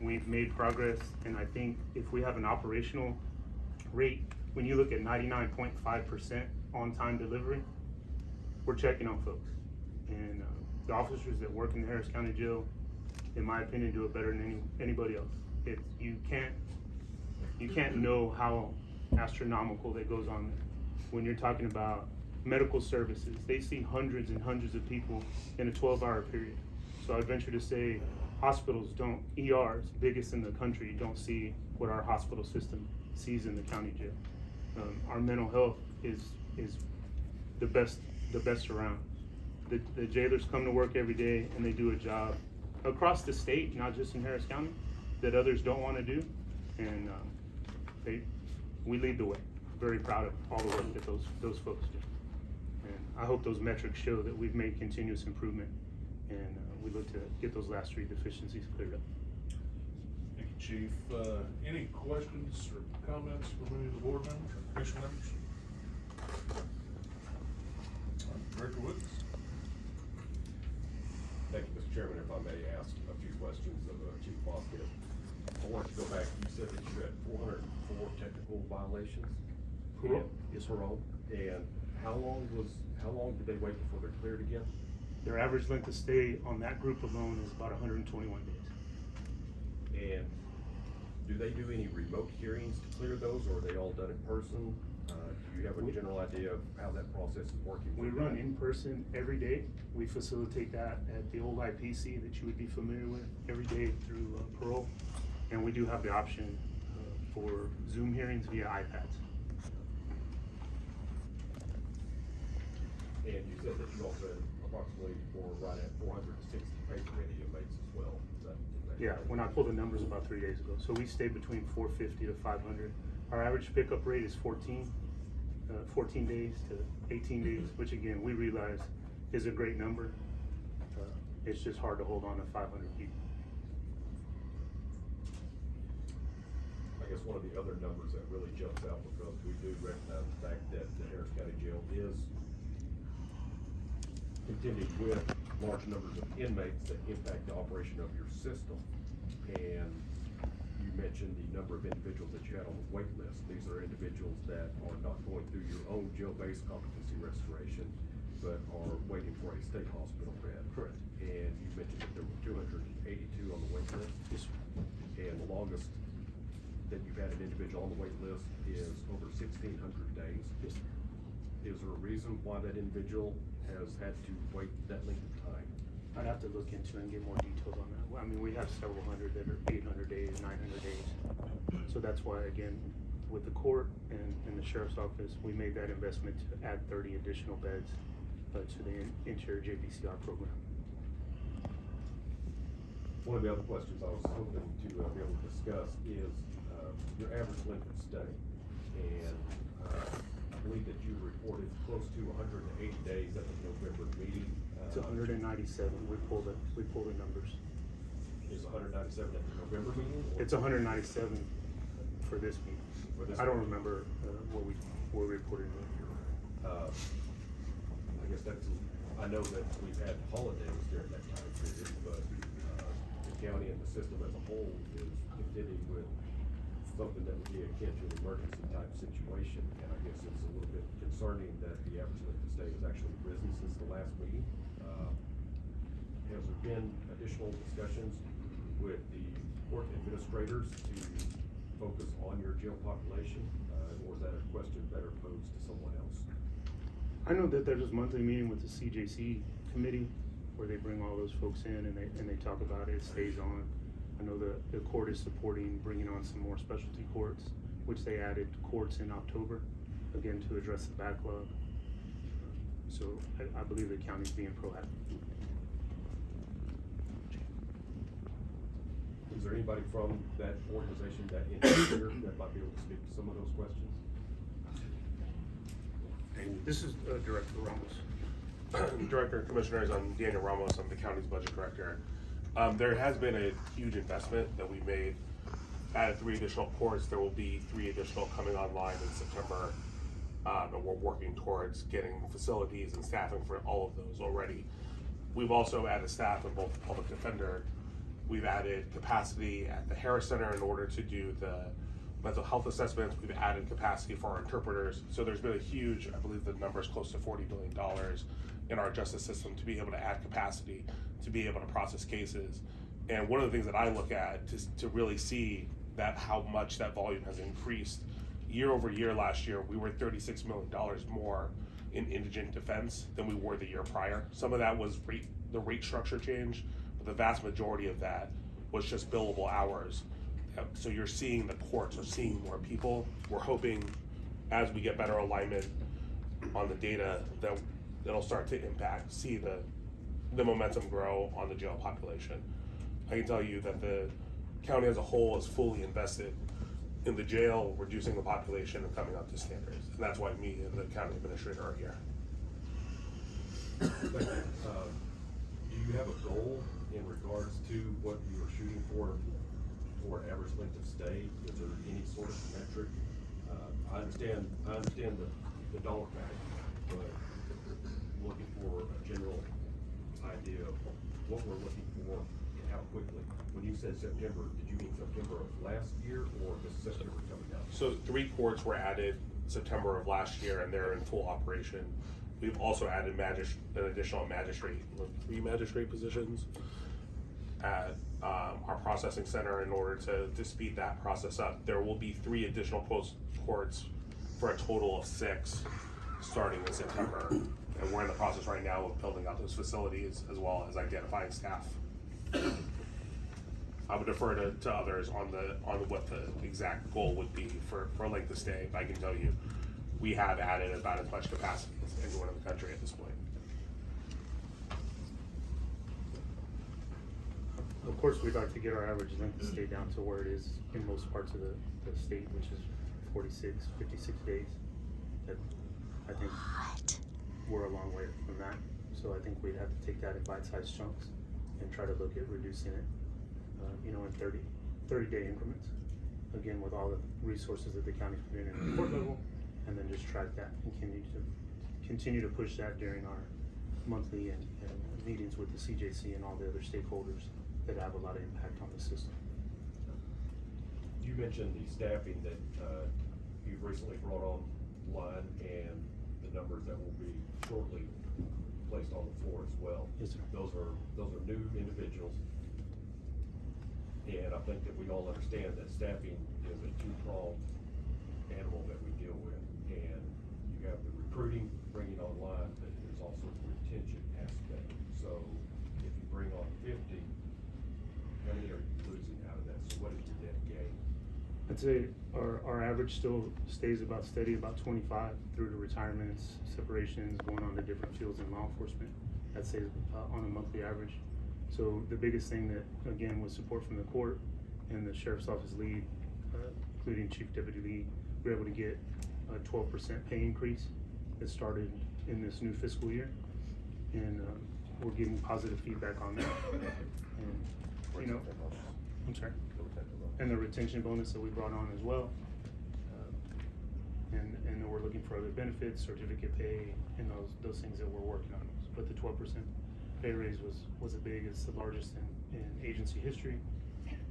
we've made progress, and I think if we have an operational rate, when you look at 99.5% on-time delivery, we're checking on folks. And the officers that work in the Harris County Jail, in my opinion, do it better than anybody else. You can't know how astronomical that goes on there. When you're talking about medical services, they see hundreds and hundreds of people in a 12-hour period. So I venture to say hospitals don't, ERs, biggest in the country, don't see what our hospital system sees in the county jail. Our mental health is the best around. The jailers come to work every day and they do a job across the state, not just in Harris County, that others don't want to do, and we lead the way. Very proud of all the work that those folks do, and I hope those metrics show that we've made continuous improvement, and we look to get those last three deficiencies cleared up. Thank you, Chief. Any questions or comments from any of the board members or commission members? Director Woods? Thank you, Mr. Chairman. If I may ask a few questions of Chief Boskin. I wanted to go back, you said that you had 404 technical violations? Parole? Yes, parole. And how long did they wait before they're cleared again? Their average length of stay on that group alone is about 121 days. And do they do any remote hearings to clear those, or are they all done in person? Do you have a general idea of how that process is working? We run in person every day. We facilitate that at the old IPC that you would be familiar with every day through parole. And we do have the option for Zoom hearings via iPads. And you said that you also had approximately right at 460 paper-ready inmates as well. Is that Yeah, correct? when I pulled the numbers about 3 days ago. So we stay between 450 to 500. Our average pickup rate is 14 days to 18 days, which again, we realize is a great number. It's just hard to hold on to 500 people. I guess one of the other numbers that really jumps out, because we do recognize the fact that the Harris County Jail is contending with large numbers of inmates that impact the operation of your system. And you mentioned the number of individuals that you had on the wait list. These are individuals that are not going through your own jail-based competency restoration, but are waiting for a state hospital bed. Correct. And you mentioned that there were 282 on the wait list. Yes, sir. And the longest that you've had an individual on the wait list is over 1,600 days. Yes, sir. Is there a reason why that individual has had to wait that length of time? I'd have to look into it and get more details on that. Well, I mean, we have several hundred that are 800 days, 900 days. So that's why, again, with the court and the sheriff's office, we made that investment to add 30 additional beds to the interior JBCR program. One of the other questions I was hoping to be able to discuss is your average length of stay. And I believe that you reported close to 180 days at the November meeting. It's 197. We pulled the numbers. Is 197 at the November meeting? Or It's 197 for this meeting. For this I don't meeting. remember what we reported. I guess I know that we've had holidays during that time period, but the county and the system as a whole is contending with something that would be akin to an emergency type situation. And I guess it's a little bit concerning that the average length of stay has actually risen since the last meeting. Has there been additional discussions with the court administrators to focus on your jail population? Or is that a question better posed to someone else? I know that there's this monthly meeting with the CJC committee where they bring all those folks in and they talk about it. It stays on. I know the court is supporting bringing on some more specialty courts, which they added courts in October, again, to address the backlog. So I believe the county's being proactive. Is there anybody from that organization that is here that might be able to speak to some of those questions? And this is Director Ramos. Director and Commissioners, I'm Daniel Ramos, I'm the county's budget director. There has been a huge investment that we made, added 3 additional courts. There will be 3 additional coming online in September. And we're working towards getting facilities and staffing for all of those already. We've also added staff in both public defender We've added capacity at the Harris Center in order to do the mental health assessments. We've added capacity for our interpreters. So there's been a huge, I believe the number is close to $40 billion in our justice system to be able to add capacity, to be able to process cases. And one of the things that I look at to really see that how much that volume has increased year over year. Last year, we were $36 million more in indigent defense than we were the year prior. Some of that was the rate structure change, but the vast majority of that was just billable hours. So you're seeing the courts are seeing more people. We're hoping as we get better alignment on the data that it'll start to see the momentum grow on the jail population. I can tell you that the county as a whole is fully invested in the jail, reducing the population and coming up to standards. And that's why me and the county administrator are here. Thank you. Do you have a goal in regards to what you are shooting for average length of stay? Is there any sort of metric? I understand the dollar value, but looking for a general idea of what we're looking for and how quickly. When you said September, did you mean September of last year or this September coming up? So 3 courts were added September of last year and they're in full operation. We've also added an additional magistrate, 3 magistrate positions at our processing center in order to speed that process up. There will be 3 additional courts for a total of 6 starting in September. And we're in the process right now of building out those facilities as well as identifying staff. I would defer to others on what the exact goal would be for length of stay. I can tell you, we have added about as much capacity as anyone in the country at this point. Of course, we'd like to get our average length of stay down to where it is in most parts of the state, which is 56 days. But I think we're a long way from that. So I think we'd have to take that in bite-sized chunks and try to look at reducing it, in 30-day increments. Again, with all the resources that the county's put in the court level, and then just track that and continue to push that during our monthly and meetings with the CJC and all the other stakeholders that have a lot of impact on the system. You mentioned the staffing that you've recently brought online and the numbers that will be shortly placed on the floor as well. Yes, sir. Those are new individuals. And I think that we all understand that staffing is a 2-pronged animal that we deal with. And you have the recruiting, bringing online, but there's also the retention aspect. So if you bring on 50, how many are you losing out of that? So what is your net gain? I'd say our average still stays about steady, about 25 through to retirements, separations, going on to different fields in law enforcement. I'd say on a monthly average. So the biggest thing that, again, was support from the court and the sheriff's office lead, including Chief Deputy Lee, we were able to get a 12% pay increase that started in this new fiscal year. And we're getting positive feedback on that. And, I'm sorry. And the retention bonus that we brought on as well. And then we're looking for other benefits, certificate pay, and those things that we're working on. But the 12% pay raise was it's the largest in agency history.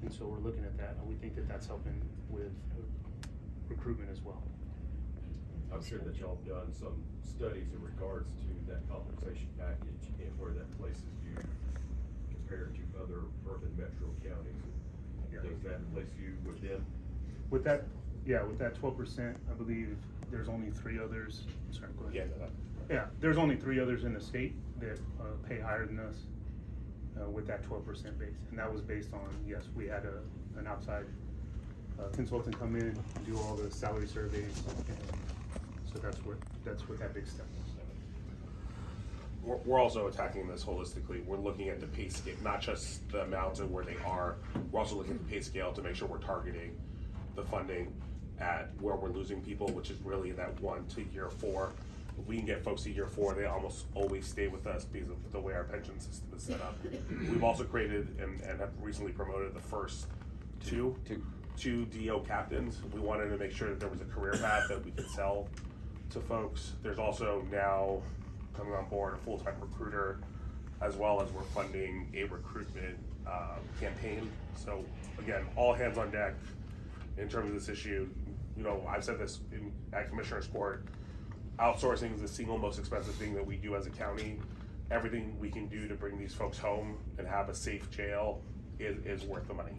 And so we're looking at that, and we think that that's helping with recruitment as well. I'm sure that y'all have done some studies in regards to that compensation package and where that places you compared to other urban metro counties. Does that place you within? With that 12%, I believe there's only 3 others. Sorry, go ahead. Yeah, there's only 3 others in the state that pay higher than us with that 12% base, and that was based on, yes, we had an outside consultant come in and do all the salary surveys, and so that's what that big step was. We're also attacking this holistically. We're looking at the pay scale, not just the amounts and where they are. We're also looking at the pay scale to make sure we're targeting the funding at where we're losing people, which is really that 1 to year 4. If we can get folks to year 4, they almost always stay with us because of the way our pension system is set up. We've also created and have recently promoted the first two DO captains. We wanted to make sure that there was a career path that we could sell to folks. There's also now coming on board a full-time recruiter, as well as we're funding a recruitment campaign. So again, all hands on deck in terms of this issue. You know, I've said this at Commissioner's Court, outsourcing is the single most expensive thing that we do as a county. Everything we can do to bring these folks home and have a safe jail is worth the money.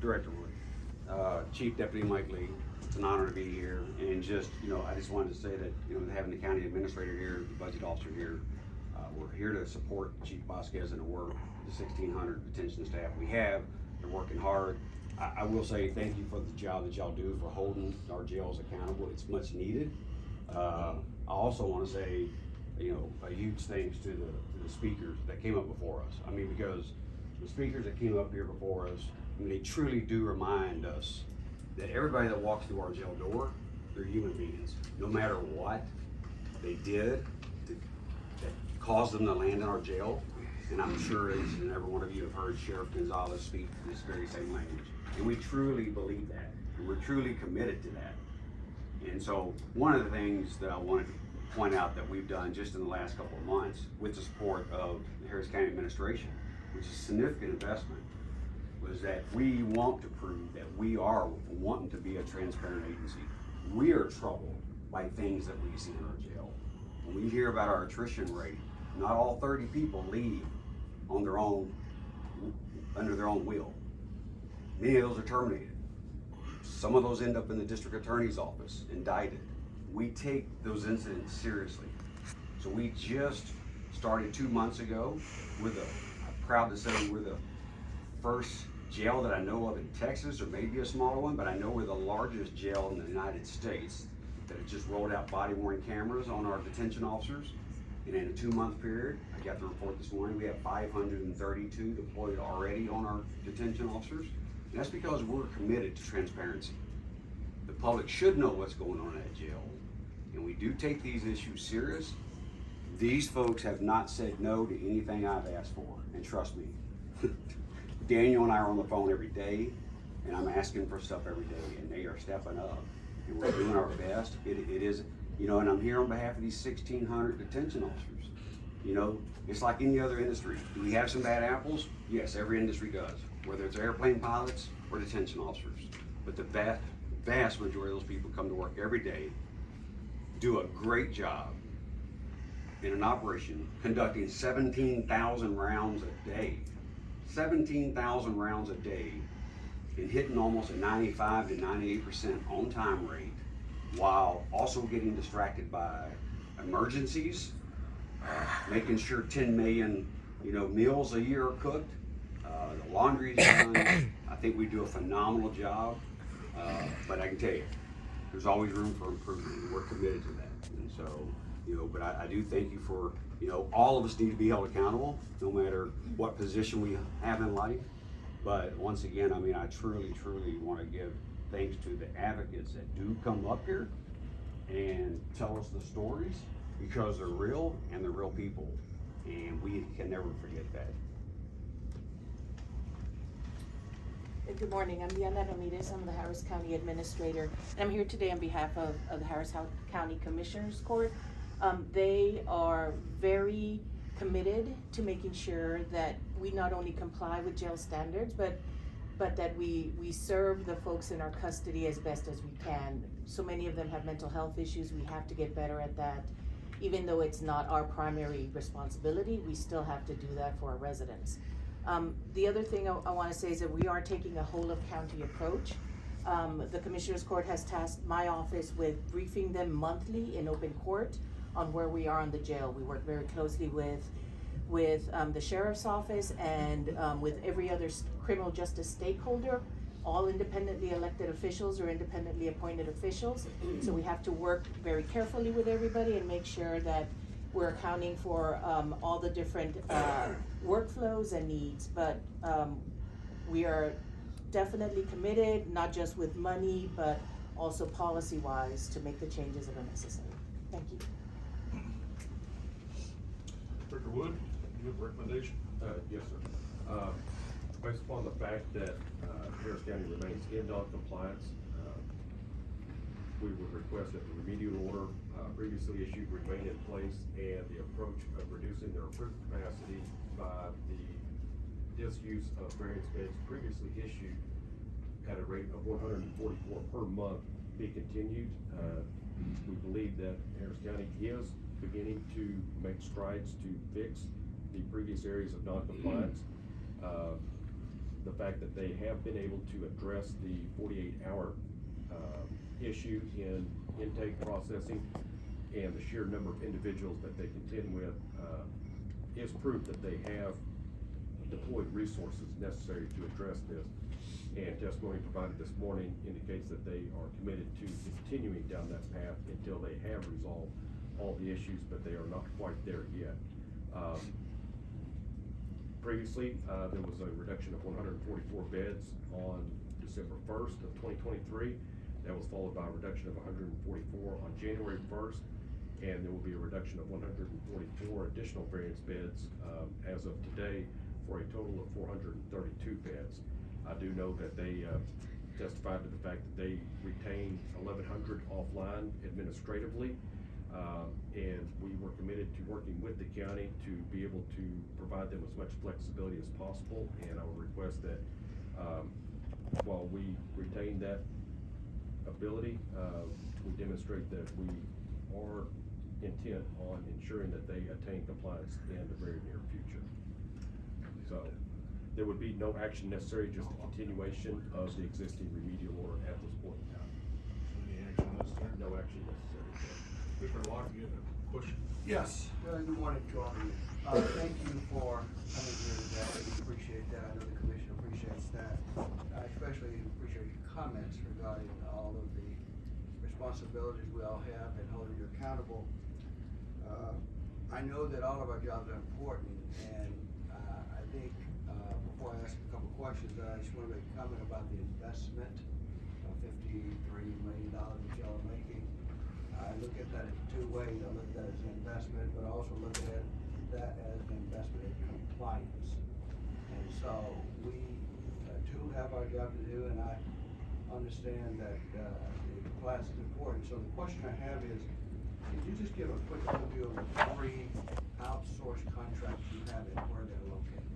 Director Wood, Chief Deputy Mike Lee, it's an honor to be here, and just, I just wanted to say that, having the county administrator here, the budget officer here, we're here to support Chief Vasquez and the work, the 1,600 detention staff we have. They're working hard. I will say thank you for the job that y'all do for holding our jails accountable. It's much needed. I also want to say, a huge thanks to the speakers that came up before us. I mean, because the speakers that came up here before us, they truly do remind us that everybody that walks through our jail door, they're human beings. No matter what they did that caused them to land in our jail, and I'm sure each and every one of you have heard Sheriff Gonzalez speak this very same language. And we truly believe that, and we're truly committed to that. And so one of the things that I wanted to point out that we've done just in the last couple of months with the support of the Harris County administration, which is a significant investment, was that we want to prove that we are wanting to be a transparent agency. We are troubled by things that we see in our jail. When we hear about our attrition rate, not all 30 people leave on their own, under their own will. Many of those are terminated. Some of those end up in the district attorney's office, indicted. We take those incidents seriously. So we just started 2 months ago with I'm proud to say we're the first jail that I know of in Texas, or maybe a smaller one, but I know we're the largest jail in the United States that has just rolled out body-worn cameras on our detention officers. And in a 2-month period, I got the report this morning, we have 532 deployed already on our detention officers. And that's because we're committed to transparency. The public should know what's going on at jail. And we do take these issues serious. These folks have not said no to anything I've asked for, and trust me. Daniel and I are on the phone every day, and I'm asking for stuff every day, and they are stepping up, and we're doing our best. It is, and I'm here on behalf of these 1,600 detention officers. It's like any other industry. Do we have some bad apples? Yes, every industry does, whether it's airplane pilots or detention officers. But the vast majority of those people come to work every day, do a great job in an operation, conducting 17,000 rounds a day. 17,000 rounds a day, and hitting almost a 95 to 98% on time rate, while also getting distracted by emergencies, making sure 10 million meals a year are cooked, the laundry is done. I think we do a phenomenal job, but I can tell you, there's always room for improvement, and we're committed to that. And so, but I do thank you for, all of us need to be held accountable, no matter what position we have in life. But once again, I truly, truly want to give thanks to the advocates that do come up here and tell us the stories, because they're real and they're real people, and we can never forget that. Good morning, I'm Diana Ramirez, I'm the Harris County Administrator. I'm here today on behalf of the Harris County Commissioners Court. They are very committed to making sure that we not only comply with jail standards, but that we serve the folks in our custody as best as we can. So many of them have mental health issues. We have to get better at that. Even though it's not our primary responsibility, we still have to do that for our residents. The other thing I want to say is that we are taking a whole of county approach. The Commissioners Court has tasked my office with briefing them monthly in open court on where we are on the jail. We work very closely with the Sheriff's Office and with every other criminal justice stakeholder, all independently elected officials or independently appointed officials. So we have to work very carefully with everybody and make sure that we're accounting for all the different workflows and needs. But we are definitely committed, not just with money, but also policy-wise, to make the changes that are necessary. Thank you. Director Wood, you have a recommendation? Yes, sir. Based upon the fact that Harris County remains in dog compliance, we would request that the remedial order, previously issued remain in place, and the approach of reducing their approved capacity by the disuse of variance beds previously issued at a rate of 144 per month be continued. We believe that Harris County is beginning to make strides to fix the previous areas of non-compliance. The fact that they have been able to address the 48-hour issue in intake processing and the sheer number of individuals that they contend with is proof that they have deployed resources necessary to address this. And testimony provided this morning indicates that they are committed to continuing down that path until they have resolved all the issues, but they are not quite there yet. Previously, there was a reduction of 144 beds on December 1st of 2023. That was followed by a reduction of 144 on January 1st, and there will be a reduction of 144 additional variance beds as of today, for a total of 432 beds. I do know that they testified to the fact that they retained 1,100 offline administratively, and we were committed to working with the county to be able to provide them as much flexibility as possible. And I would request that while we retain that ability, we demonstrate that we are intent on ensuring that they attain compliance in the very near future. So there would be no action necessary, just a continuation of the existing remedial order at this point in time. Any action necessary? No action necessary. Commissioner Locke, you had a question? Yes, good morning to all of you. Thank you for coming here today. We appreciate that. I know the commission appreciates that. I especially appreciate your comments regarding all of the responsibilities we all have and holding you accountable. I know that all of our jobs are important, and I think before I ask a couple questions, I just want to make a comment about the investment of $53 million that y'all are making. I look at that in two ways. I look at that as an investment, but I also look at that as an investment in compliance. And so we too have our job to do, and I understand that the compliance is important. So the question I have is, could you just give a quick overview of the three outsourced contracts you have and where they're located?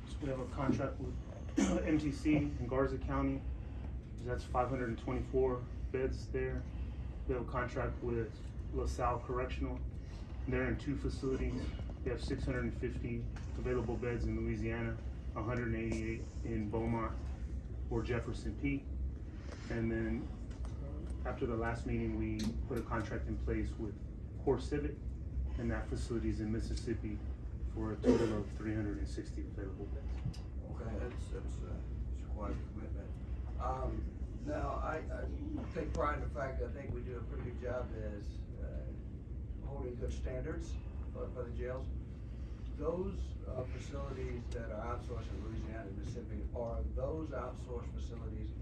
So we have a contract with MTC in Garza County. That's 524 beds there. We have a contract with LaSalle Correctional. They're in 2 facilities. They have 650 available beds in Louisiana, 188 in Beaumont or Jefferson P. And then after the last meeting, we put a contract in place with Core Civic, and that facility is in Mississippi for a total of 360 available beds. Okay, that's quite a commitment. Now, I take pride in the fact that I think we do a pretty good job as holding good standards for the jails. Those facilities that are outsourced in Louisiana and Mississippi, are those outsourced facilities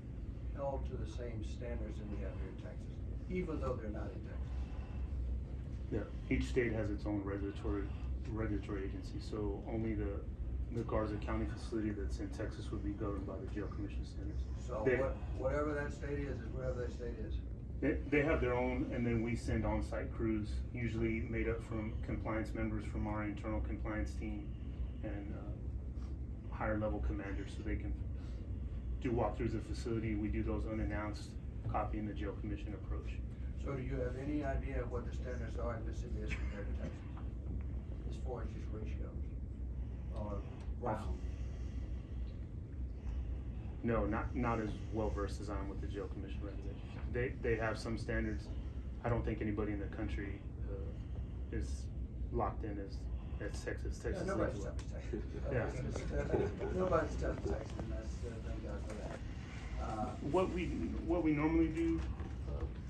held to the same standards that we have here in Texas, even though they're not in Texas? Yeah, each state has its own regulatory agency, so only the Garza County facility that's in Texas would be governed by the jail commission standards. So They- whatever that state is whatever that state is. They have their own, and then we send on-site crews, usually made up from compliance members from our internal compliance team and higher level commanders, so they can do walkthroughs of the facility. We do those unannounced, copying the jail commission approach. So do you have any idea what the standards are in Mississippi as compared to Texas? As far as just ratios or round? No, not as well versed as I am with the jail commission regulations. They have some standards. I don't think anybody in the country is locked in as Texas. Yeah, Texas nobody's is- touching Texas. Yeah. Nobody's touching Texas, and that's, thank God for that. What we normally do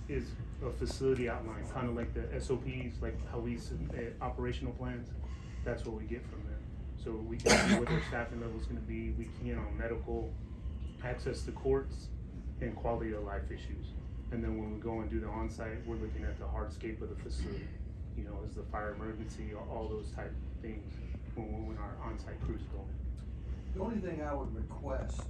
is a facility outline, kind of like the SOPs, like how we submit operational plans. That's what we get from them. So we can see what their staffing level is going to be. We key in on medical, access to courts, and quality of life issues. And then when we go and do the on-site, we're looking at the hardscape of the facility. You know, is the fire emergency, all those type of things when our on-site crews go in. The only thing I would request,